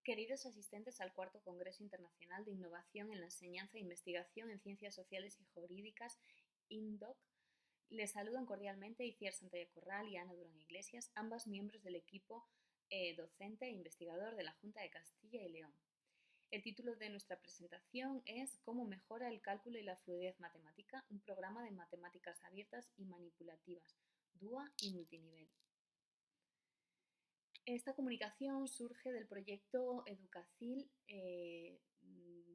Queridos asistentes al cuarto Congreso Internacional de Innovación en la Enseñanza e Investigación en Ciencias Sociales y Jurídicas, INDOC, les saludan cordialmente Iciar Santalla Corral y Ana Durán Iglesias, ambas miembros del equipo docente e investigador de la Junta de Castilla y León. El título de nuestra presentación es ¿Cómo mejora el cálculo y la fluidez matemática? Un programa de matemáticas abiertas y manipulativas, DUA y multinivel. Esta comunicación surge del proyecto Educacil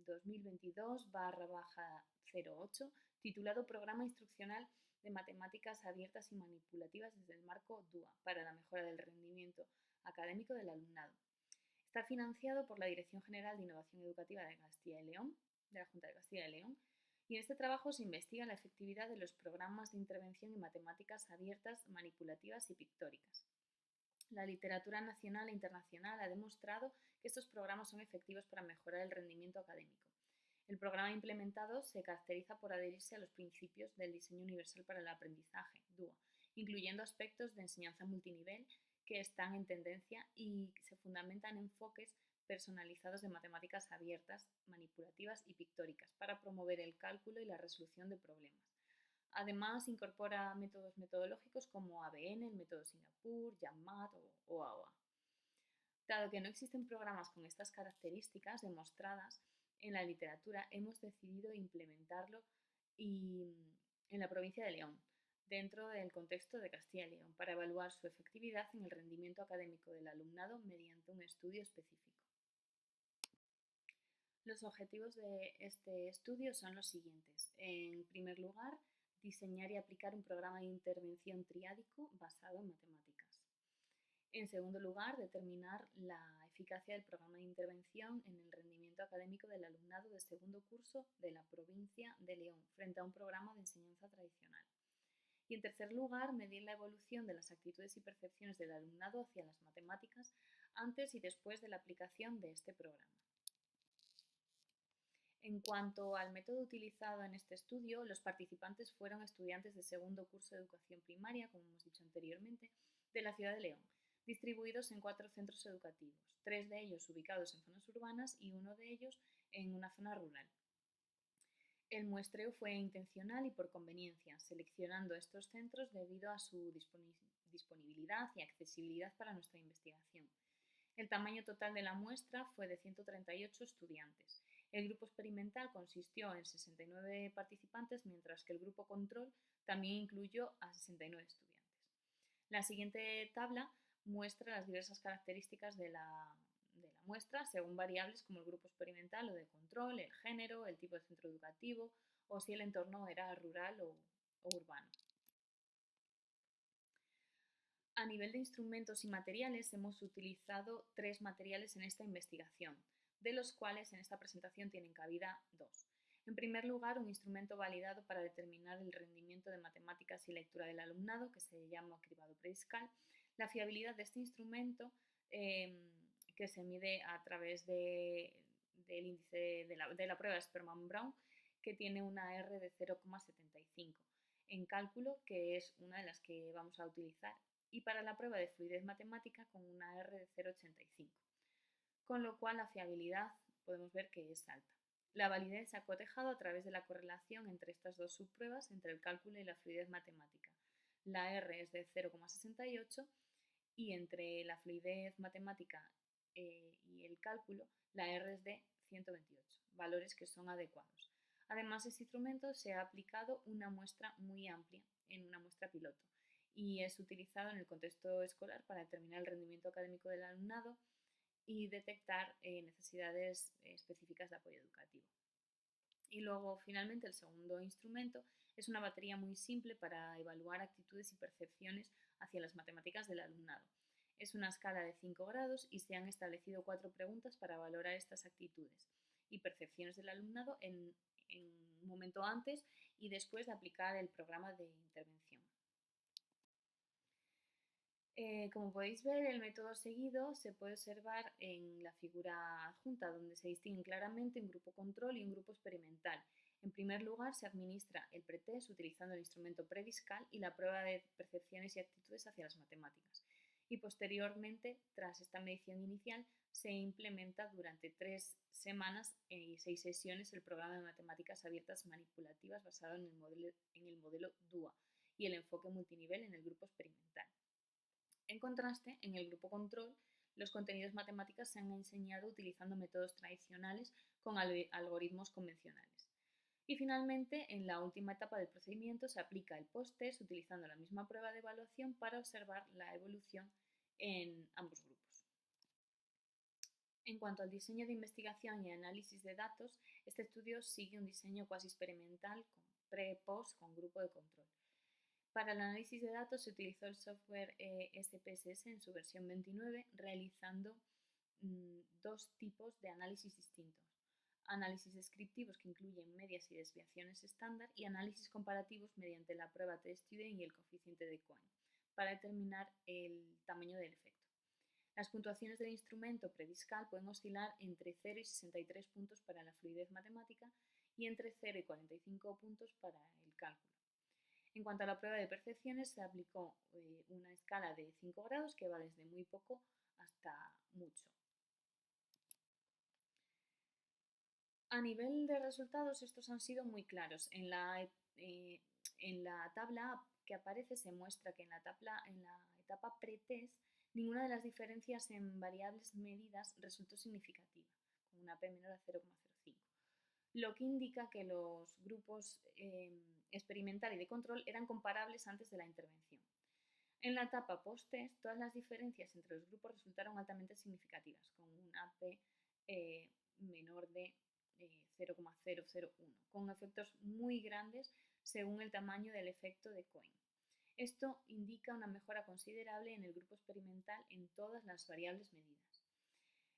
2022/08, titulado Programa Instruccional de Matemáticas Abiertas y Manipulativas desde el marco DUA para la mejora del rendimiento académico del alumnado. Está financiado por la Dirección General de Innovación Educativa de Castilla y León, de la Junta de Castilla y León, y en este trabajo se investiga la efectividad de los programas de intervención en matemáticas abiertas, manipulativas y pictóricas. La literatura nacional e internacional ha demostrado que estos programas son efectivos para mejorar el rendimiento académico. El programa implementado se caracteriza por adherirse a los principios del diseño universal para el aprendizaje, DUA, incluyendo aspectos de enseñanza multinivel que están en tendencia y se fundamentan en enfoques personalizados de matemáticas abiertas, manipulativas y pictóricas para promover el cálculo y la resolución de problemas. Además, incorpora métodos metodológicos como ABN, el método Singapur, JAMMAT o AOA. Dado que no existen programas con estas características demostradas en la literatura, hemos decidido implementarlo en la provincia de León, dentro del contexto de Castilla y León, para evaluar su efectividad en el rendimiento académico del alumnado mediante un estudio específico. Los objetivos de este estudio son los siguientes. En primer lugar, diseñar y aplicar un programa de intervención triádico basado en matemáticas. En segundo lugar, determinar la eficacia del programa de intervención en el rendimiento académico del alumnado de segundo curso de la provincia de León frente a un programa de enseñanza tradicional. Y en tercer lugar, medir la evolución de las actitudes y percepciones del alumnado hacia las matemáticas antes y después de la aplicación de este programa. En cuanto al método utilizado en este estudio, los participantes fueron estudiantes de segundo curso de educación primaria, como hemos dicho anteriormente, de la ciudad de León, distribuidos en 4 centros educativos, 3 de ellos ubicados en zonas urbanas y 1 de ellos en una zona rural. El muestreo fue intencional y por conveniencia, seleccionando estos centros debido a su disponibilidad y accesibilidad para nuestra investigación. El tamaño total de la muestra fue de 138 estudiantes. El grupo experimental consistió en 69 participantes, mientras que el grupo control también incluyó a 69 estudiantes. La siguiente tabla muestra las diversas características de la muestra según variables como el grupo experimental o de control, el género, el tipo de centro educativo o si el entorno era rural o urbano. A nivel de instrumentos y materiales, hemos utilizado 3 materiales en esta investigación, de los cuales en esta presentación tienen cabida 2. En primer lugar, un instrumento validado para determinar el rendimiento de matemáticas y lectura del alumnado, que se llama cribado prediscal. La fiabilidad de este instrumento, que se mide a través del índice de la prueba de Sperman-Brown, que tiene una R de 0,75 en cálculo, que es una de las que vamos a utilizar, y para la prueba de fluidez matemática con una R de 0,85, con lo cual la fiabilidad podemos ver que es alta. La validez se ha cotejado a través de la correlación entre estas dos subpruebas, entre el cálculo y la fluidez matemática. La R es de 0,68 y entre la fluidez matemática y el cálculo, la R es de 128, valores que son adecuados. Además, este instrumento se ha aplicado una muestra muy amplia en una muestra piloto y es utilizado en el contexto escolar para determinar el rendimiento académico del alumnado y detectar necesidades específicas de apoyo educativo. Y luego, finalmente, el segundo instrumento es una batería muy simple para evaluar actitudes y percepciones hacia las matemáticas del alumnado. Es una escala de 5 grados y se han establecido 4 preguntas para valorar estas actitudes y percepciones del alumnado en un momento antes y después de aplicar el programa de intervención. Como podéis ver, el método seguido se puede observar en la figura adjunta, donde se distinguen claramente un grupo control y un grupo experimental. En primer lugar, se administra el pretest utilizando el instrumento prediscal y la prueba de percepciones y actitudes hacia las matemáticas. y posteriormente, tras esta medición inicial, se implementa durante 3 semanas y 6 sesiones el programa de matemáticas abiertas manipulativas basado en el modelo DUA y el enfoque multinivel en el grupo experimental. En contraste, en el grupo control, los contenidos matemáticos se han enseñado utilizando métodos tradicionales con algoritmos convencionales. Y finalmente, en la última etapa del procedimiento se aplica el post-test utilizando la misma prueba de evaluación para observar la evolución en ambos grupos. En cuanto al diseño de investigación y análisis de datos, este estudio sigue un diseño cuasi experimental con pre-post con grupo de control. Para el análisis de datos se utilizó el software SPSS en su versión 29, realizando dos tipos de análisis distintos. Análisis descriptivos que incluyen medias y desviaciones estándar y análisis comparativos mediante la prueba t-student y el coeficiente de Cohen para determinar el tamaño del efecto. Las puntuaciones del instrumento prediscal pueden oscilar entre 0 y 63 puntos para la fluidez matemática y entre 0 y 45 puntos para el cálculo. En cuanto a la prueba de percepciones, se aplicó una escala de 5 grados que va desde muy poco hasta mucho. A nivel de resultados, estos han sido muy claros. En la tabla que aparece se muestra que en la etapa pre-test ninguna de las diferencias en variables medidas resultó significativa, con una P menor a 0,05, lo que indica que los grupos experimental y de control eran comparables antes de la intervención. En la etapa post-test, todas las diferencias entre los grupos resultaron altamente significativas, con una P menor de 0,001, con efectos muy grandes según el tamaño del efecto de Cohen. Esto indica una mejora considerable en el grupo experimental en todas las variables medidas.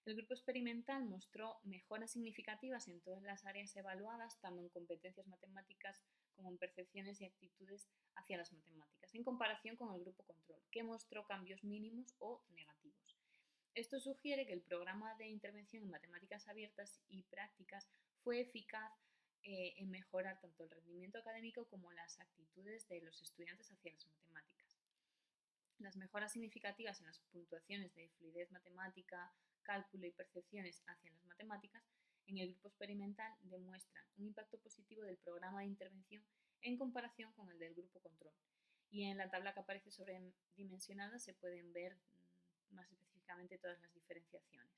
El grupo experimental mostró mejoras significativas en todas las áreas evaluadas, tanto en competencias matemáticas como en percepciones y actitudes hacia las matemáticas, en comparación con el grupo control, que mostró cambios mínimos o negativos. Esto sugiere que el programa de intervención en matemáticas abiertas y prácticas fue eficaz en mejorar tanto el rendimiento académico como las actitudes de los estudiantes hacia las matemáticas. Las mejoras significativas en las puntuaciones de fluidez matemática, cálculo y percepciones hacia las matemáticas en el grupo experimental demuestran un impacto positivo del programa de intervención en comparación con el del grupo control. Y en la tabla que aparece sobredimensionada se pueden ver más específicamente todas las diferenciaciones.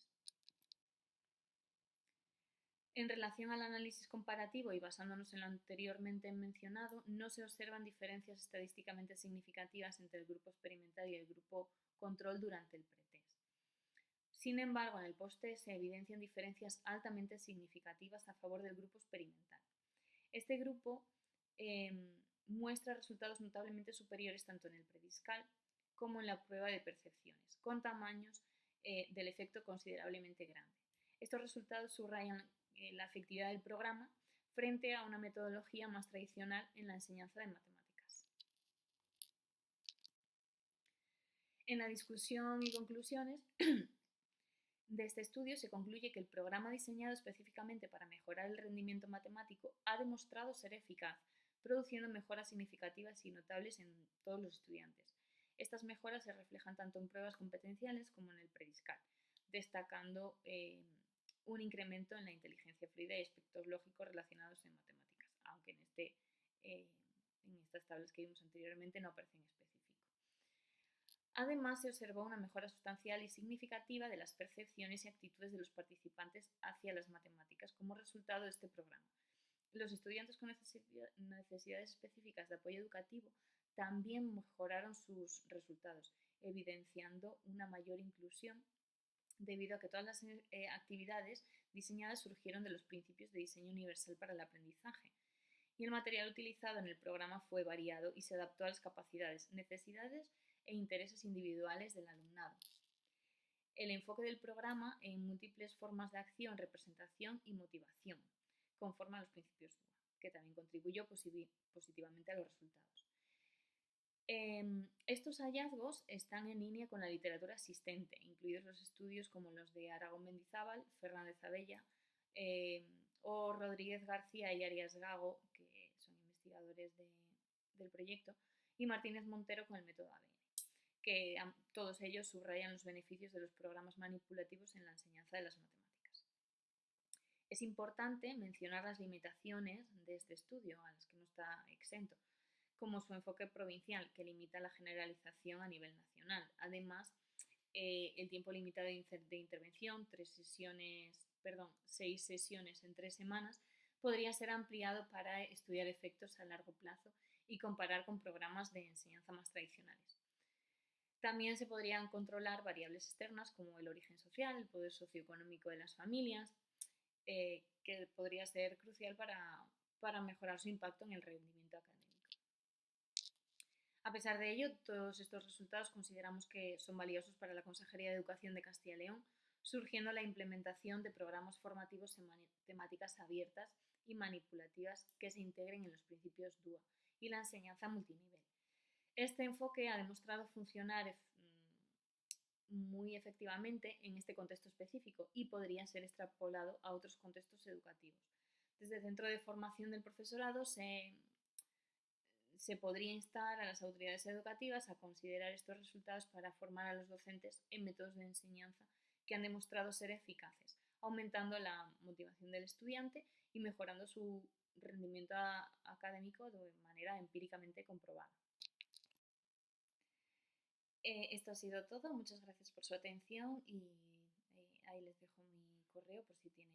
En relación al análisis comparativo y basándonos en lo anteriormente mencionado, no se observan diferencias estadísticamente significativas entre el grupo experimental y el grupo control durante el pretest. Sin embargo, en el post-test se evidencian diferencias altamente significativas a favor del grupo experimental. Este grupo muestra resultados notablemente superiores tanto en el prediscal como en la prueba de percepciones, con tamaños del efecto considerablemente grande. Estos resultados subrayan la efectividad del programa frente a una metodología más tradicional en la enseñanza de matemáticas. En la discusión y conclusiones de este estudio se concluye que el programa diseñado específicamente para mejorar el rendimiento matemático ha demostrado ser eficaz, produciendo mejoras significativas y notables en todos los estudiantes. Estas mejoras se reflejan tanto en pruebas competenciales como en el prediscal, destacando un incremento en la inteligencia fluida y aspectos lógicos relacionados en matemáticas, aunque en estas tablas que vimos anteriormente no aparecen en específico. Además, se observó una mejora sustancial y significativa de las percepciones y actitudes de los participantes hacia las matemáticas como resultado de este programa. Los estudiantes con necesidades específicas de apoyo educativo también mejoraron sus resultados, evidenciando una mayor inclusión debido a que todas las actividades diseñadas surgieron de los principios de diseño universal para el aprendizaje. Y el material utilizado en el programa fue variado y se adaptó a las capacidades, necesidades e intereses individuales del alumnado. El enfoque del programa en múltiples formas de acción, representación y motivación conforme a los principios DUA, que también contribuyó positivamente a los resultados. Estos hallazgos están en línea con la literatura existente, incluidos los estudios como los de Aragón Mendizábal, Fernández Abella o Rodríguez García y Arias Gago, que son investigadores del proyecto, y Martínez Montero con el método ABN, que todos ellos subrayan los beneficios de los programas manipulativos en la enseñanza de las matemáticas. Es importante mencionar las limitaciones de este estudio, a las que no está exento, como su enfoque provincial, que limita la generalización a nivel nacional. Además, el tiempo limitado de intervención, 6 sesiones en 3 semanas, podría ser ampliado para estudiar efectos a largo plazo y comparar con programas de enseñanza más tradicionales. También se podrían controlar variables externas como el origen social, el poder socioeconómico de las familias, que podría ser crucial para mejorar su impacto en el rendimiento académico. A pesar de ello, todos estos resultados consideramos que son valiosos para la Consejería de Educación de Castilla y León, surgiendo la implementación de programas formativos en temáticas abiertas y manipulativas que se integren en los principios DUA y la enseñanza multinivel. Este enfoque ha demostrado funcionar muy efectivamente en este contexto específico y podría ser extrapolado a otros contextos educativos. Desde el Centro de Formación del Profesorado se podría instar a las autoridades educativas a considerar estos resultados para formar a los docentes en métodos de enseñanza que han demostrado ser eficaces, aumentando la motivación del estudiante y mejorando su rendimiento académico de manera empíricamente comprobada. Esto ha sido todo. Muchas gracias por su atención y ahí les dejo mi correo por si tienen